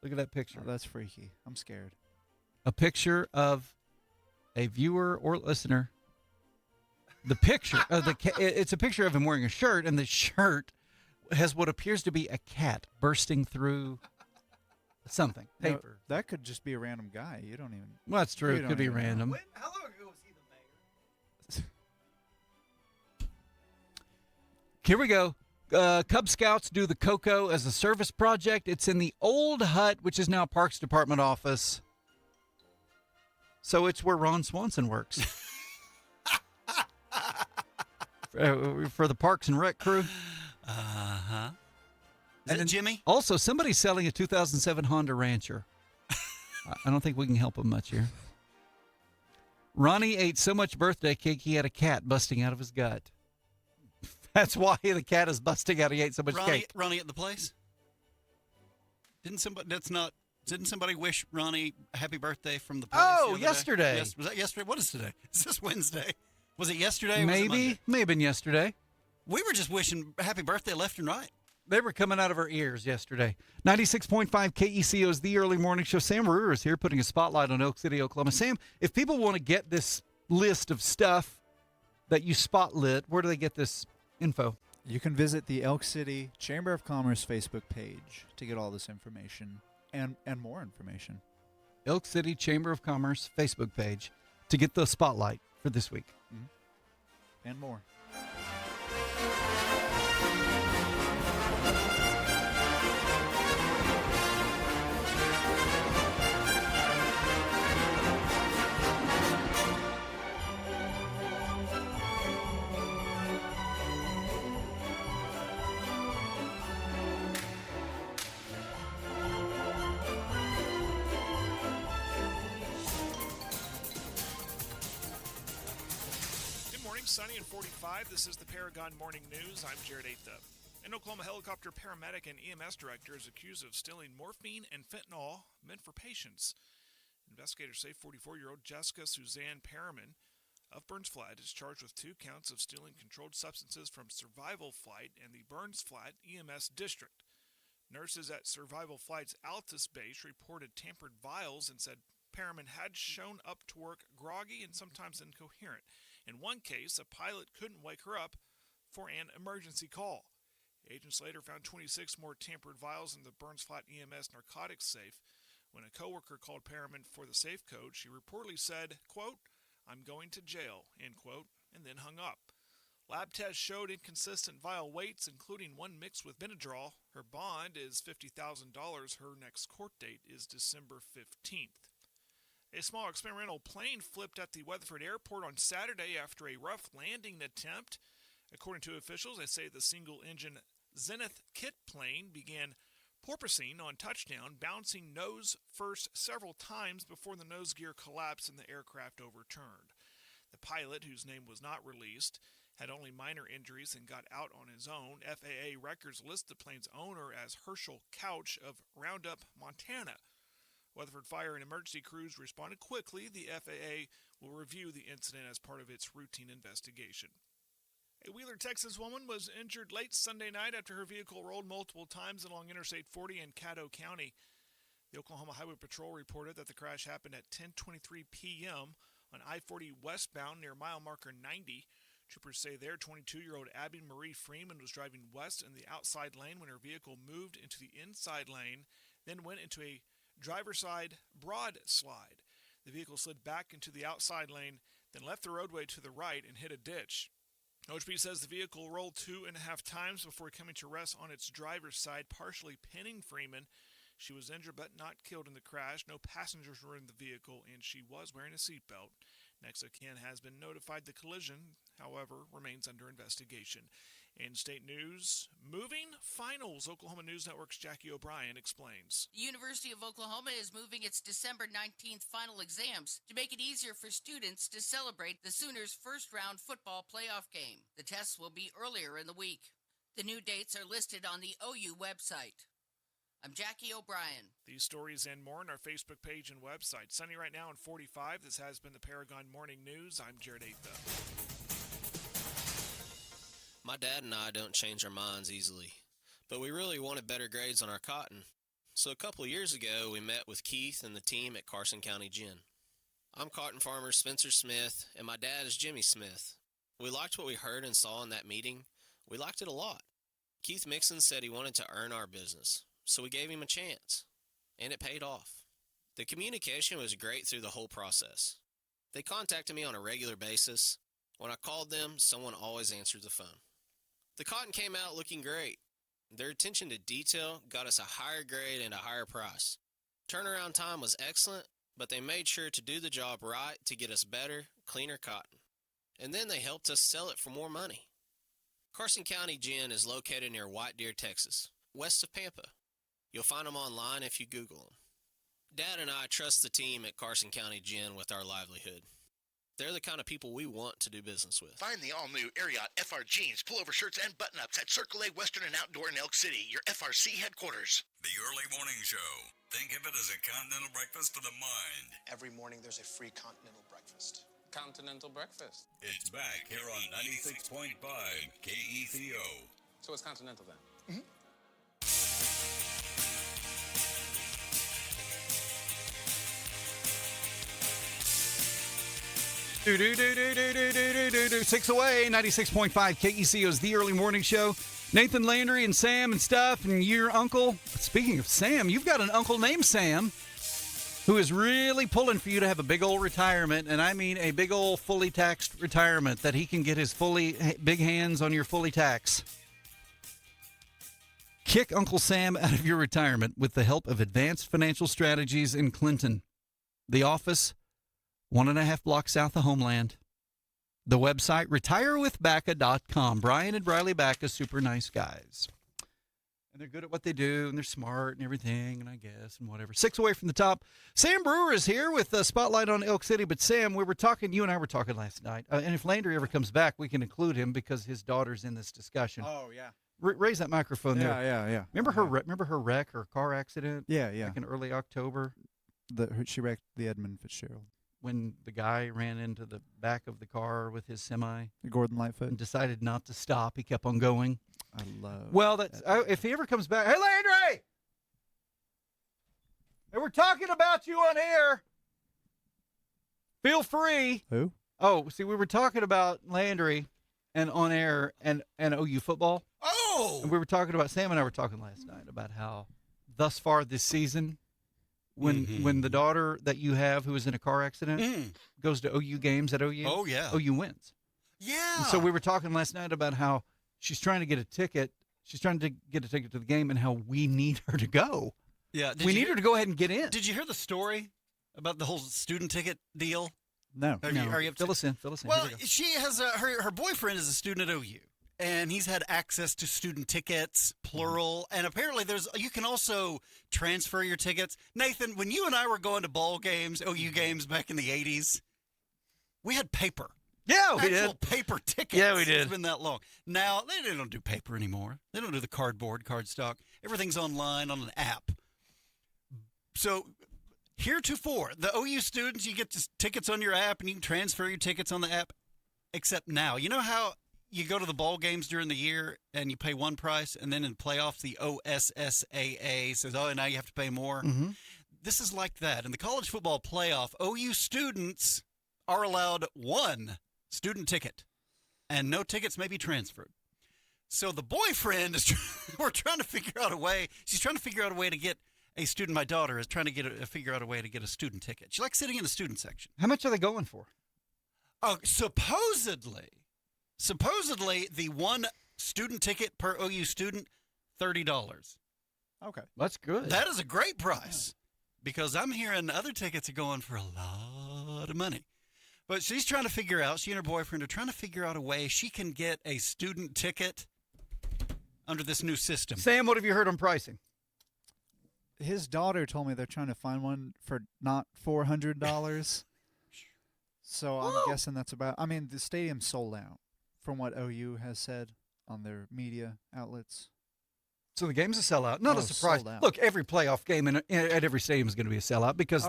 Look at that picture. Oh, that's freaky. I'm scared. A picture of a viewer or listener. The picture, it's a picture of him wearing a shirt, and the shirt has what appears to be a cat bursting through something. Paper. No, that could just be a random guy. You don't even. Well, that's true. It could be random. How long ago was he the mayor? Here we go. Cub Scouts do the KECO as a service project. It's in the old hut, which is now Parks Department office. So it's where Ron Swanson works. For the Parks and Rec crew. Uh-huh. Is it Jimmy? Also, somebody's selling a 2007 Honda Rancher. I don't think we can help him much here. Ronnie ate so much birthday cake, he had a cat busting out of his gut. That's why the cat is busting out. He ate so much cake. Ronnie at the place? Didn't somebody wish Ronnie a happy birthday from the place? Oh, yesterday. Yes. Was that yesterday? What is today? Is this Wednesday? Was it yesterday? Maybe. May have been yesterday. We were just wishing happy birthday left and right. They were coming out of our ears yesterday. 96.5 KECO is the early morning show. Sam Brewer is here putting a spotlight on Elk City, Oklahoma. Sam, if people want to get this list of stuff that you spotlit, where do they get this info? You can visit the Elk City Chamber of Commerce Facebook page to get all this information and more information. Elk City Chamber of Commerce Facebook page to get the spotlight for this week. Mm-hmm. And more. Sunny and 45. This is the Paragon Morning News. I'm Jared Aithup. An Oklahoma helicopter paramedic and EMS director is accused of stealing morphine and fentanyl meant for patients. Investigators say 44-year-old Jessica Suzanne Perriman of Burns Flat is charged with 2 counts of stealing controlled substances from Survival Flight and the Burns Flat EMS district. Nurses at Survival Flight's Altus base reported tampered vials and said Perriman had shown up to work groggy and sometimes incoherent. In one case, a pilot couldn't wake her up for an emergency call. Agents later found 26 more tampered vials in the Burns Flat EMS narcotics safe. When a coworker called Perriman for the safe code, she reportedly said, quote, "I'm going to jail," end quote, and then hung up. Lab tests showed inconsistent vial weights, including one mixed with Benadryl. Her bond is $50,000. Her next court date is December 15th. A small experimental plane flipped at the Weatherford Airport on Saturday after a rough landing attempt. According to officials, they say the single-engine Zenith kit plane began porpoising on touchdown, bouncing nose first several times before the nose gear collapsed and the aircraft overturned. The pilot, whose name was not released, had only minor injuries and got out on his own. FAA records list the plane's owner as Herschel Couch of Roundup, Montana. Weatherford Fire and Emergency crews responded quickly. The FAA will review the incident as part of its routine investigation. A Wheeler, Texas woman was injured late Sunday night after her vehicle rolled multiple times along Interstate 40 in Caddo County. The Oklahoma Highway Patrol reported that the crash happened at 10:23 p.m. on I-40 westbound near mile marker 90. Troopers say there 22-year-old Abby Marie Freeman was driving west in the outside lane when her vehicle moved into the inside lane, then went into a driver's side broad slide. The vehicle slid back into the outside lane, then left the roadway to the right and hit a ditch. OHP says the vehicle rolled 2.5 times before coming to rest on its driver's side, partially pinning Freeman. She was injured but not killed in the crash. No passengers were in the vehicle, and she was wearing a seatbelt. Next of kin has been notified. The collision, however, remains under investigation. In state news, moving finals. Oklahoma News Network's Jackie O'Brien explains. The University of Oklahoma is moving its December 19th final exams to make it easier for students to celebrate the Sooners' first-round football playoff game. The tests will be earlier in the week. The new dates are listed on the OU website. I'm Jackie O'Brien. These stories and more on our Facebook page and website. Sunny right now in 45. This has been the Paragon Morning News. I'm Jared Atha. My dad and I don't change our minds easily, but we really wanted better grades on our cotton. So a couple of years ago, we met with Keith and the team at Carson County Gin. I'm cotton farmer Spencer Smith, and my dad is Jimmy Smith. We liked what we heard and saw in that meeting. We liked it a lot. Keith Mixon said he wanted to earn our business, so we gave him a chance, and it paid off. The communication was great through the whole process. They contacted me on a regular basis. When I called them, someone always answered the phone. The cotton came out looking great. Their attention to detail got us a higher grade and a higher price. Turnaround time was excellent, but they made sure to do the job right to get us better, cleaner cotton. And then they helped us sell it for more money. Carson County Gin is located near White Deer, Texas, west of Pampa. You'll find them online if you Google them. Dad and I trust the team at Carson County Gin with our livelihood. They're the kind of people we want to do business with. Find the all-new Ariat FR jeans, pullover shirts, and button-ups at Circle A Western and Outdoor in Elk City, your FRC headquarters. The early morning show. Think of it as a continental breakfast for the mind. Every morning there's a free continental breakfast. Continental breakfast. It's back here on 96.5 KECO. So it's continental then? Mm-hmm. Do 6 away, 96.5 KECO's The Early Morning Show. Nathan, Landry, and Sam and stuff, and your uncle. Speaking of Sam, you've got an uncle named Sam who is really pulling for you to have a big old retirement, and I mean a big old fully taxed retirement that he can get his big hands on your fully tax. Kick Uncle Sam out of your retirement with the help of Advanced Financial Strategies in Clinton. The office, 1.5 blocks south of Homeland. The website, retirewithbacca.com. Brian and Briley Bacca, super nice guys. And they're good at what they do, and they're smart and everything, and I guess, and whatever. 6 away from the top. Sam Brewer is here with a spotlight on Elk City. But Sam, you and I were talking last night. And if Landry ever comes back, we can include him because his daughter's in this discussion. Oh, yeah. Raise that microphone there. Yeah. Remember her wreck, her car accident? Yeah. Back in early October. She wrecked the Edmund Fitzgerald. When the guy ran into the back of the car with his semi. Gordon Lightfoot. And decided not to stop. He kept on going. I love. Well, if he ever comes back, hey Landry, hey, we're talking about you on air. Feel free. Who? Oh, see, we were talking about Landry and on air and OU football. Oh! And we were talking about, Sam and I were talking last night about how thus far this season, when the daughter that you have who was in a car accident goes to OU games at OU, OU wins. Yeah. And so we were talking last night about how she's trying to get a ticket. She's trying to get a ticket to the game and how we need her to go. Yeah. We need her to go ahead and get in. Did you hear the story about the whole student ticket deal? No. Are you Fill us in. Well, she has her boyfriend is a student at OU, and he's had access to student tickets, plural. And apparently, you can also transfer your tickets. Nathan, when you and I were going to ball games, OU games back in the 80s, we had paper. Yeah, we Actual did. Paper tickets. Yeah, we did. It's been that long. Now they don't do paper anymore. They don't do the cardstock. Everything's online on an app. So. Heretofore, the OU students, you get tickets on your app and you can transfer your tickets on the app, except now. You know how you go to the ball games during the year and you pay one price, and then in playoffs, the OSSAA says, oh, now you have to pay more? Mm-hmm. This is like that. In the college football playoff, OU students are allowed one student ticket, and no tickets may be transferred. So the boyfriend we're trying to figure out a way. She's trying to figure out a way to get a student. My daughter is trying to figure out a way to get a student ticket. She likes sitting in the student section. How much are they going for? Oh, supposedly, the one student ticket per OU student, $30. Okay, that's good. That is a great price because I'm hearing other tickets are going for a lot of money. But she's trying to figure out. She and her boyfriend are trying to figure out a way she can get a student ticket under this new system. Sam, what have you heard on pricing? His daughter told me they're trying to find one for not $400. So I'm guessing that's about. I mean, the stadium's sold out, from what OU has said on their media outlets. So the game's a sellout. Not a surprise. Look, every playoff game at every stadium is going to be a sellout because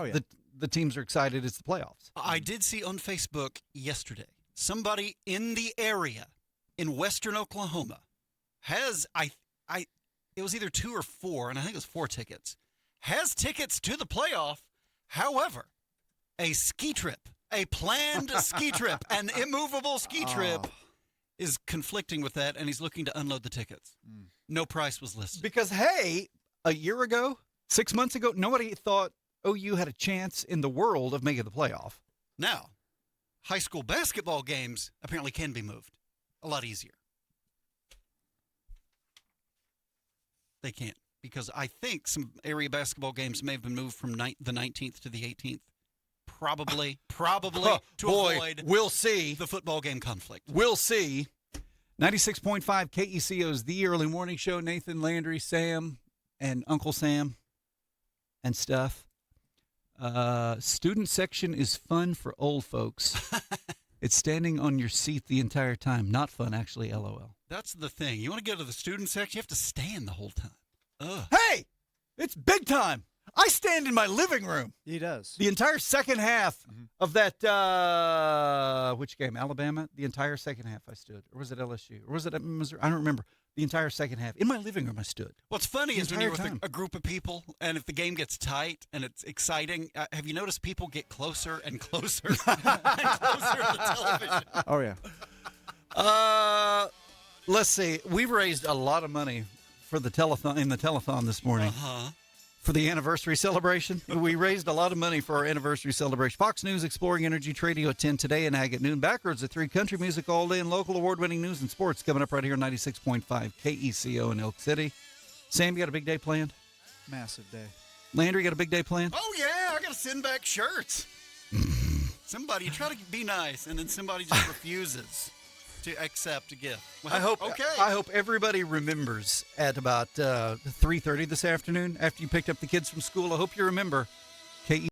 the teams are excited. It's the playoffs. I did see on Facebook yesterday somebody in the area in western Oklahoma has it was either 2 or 4, and I think it was 4 tickets. Has tickets to the playoff. However, a ski trip, a planned ski trip, an immovable ski trip is conflicting with that, and he's looking to unload the tickets. No price was listed. Because, hey, a year ago, 6 months ago, nobody thought OU had a chance in the world of making the playoff. Now, high school basketball games apparently can be moved a lot easier. They can't, because I think some area basketball games may have been moved from the 19th to the 18th. Probably to avoid we'll see the football game conflict. We'll see. 96.5 KECO's The Early Morning Show. Nathan, Landry, Sam, and Uncle Sam and stuff. Student section is fun for old folks. It's standing on your seat the entire time. Not fun, actually, LOL. That's the thing. You want to go to the student section, you have to stand the whole time. Ugh. Hey, it's big time. I stand in my living room. He does. The entire second half of that, which game? Alabama? The entire second half I stood. Or was it LSU? Or was it at Missouri? I don't remember. The entire second half. In my living room I stood. What's funny is when you're with a group of people, and if the game gets tight and it's exciting, have you noticed people get closer and closer and closer to the television? Oh, yeah. Let's see. We've raised a lot of money for the telethon this morning. For the anniversary celebration. We raised a lot of money for our anniversary celebration. Fox News Exploring Energy Tradio at 10 today and Ag at noon. Backwards at 3. Country music all day and local award-winning news and sports coming up right here on 96.5 KECO in Elk City. Sam, you got a big day planned? Massive day. Landry, you got a big day planned? Oh, yeah. I got to send back shirts. Somebody, you try to be nice, and then somebody just refuses to accept a gift. Well, I hope everybody remembers at about 3:30 this afternoon after you picked up the kids from school. I hope you remember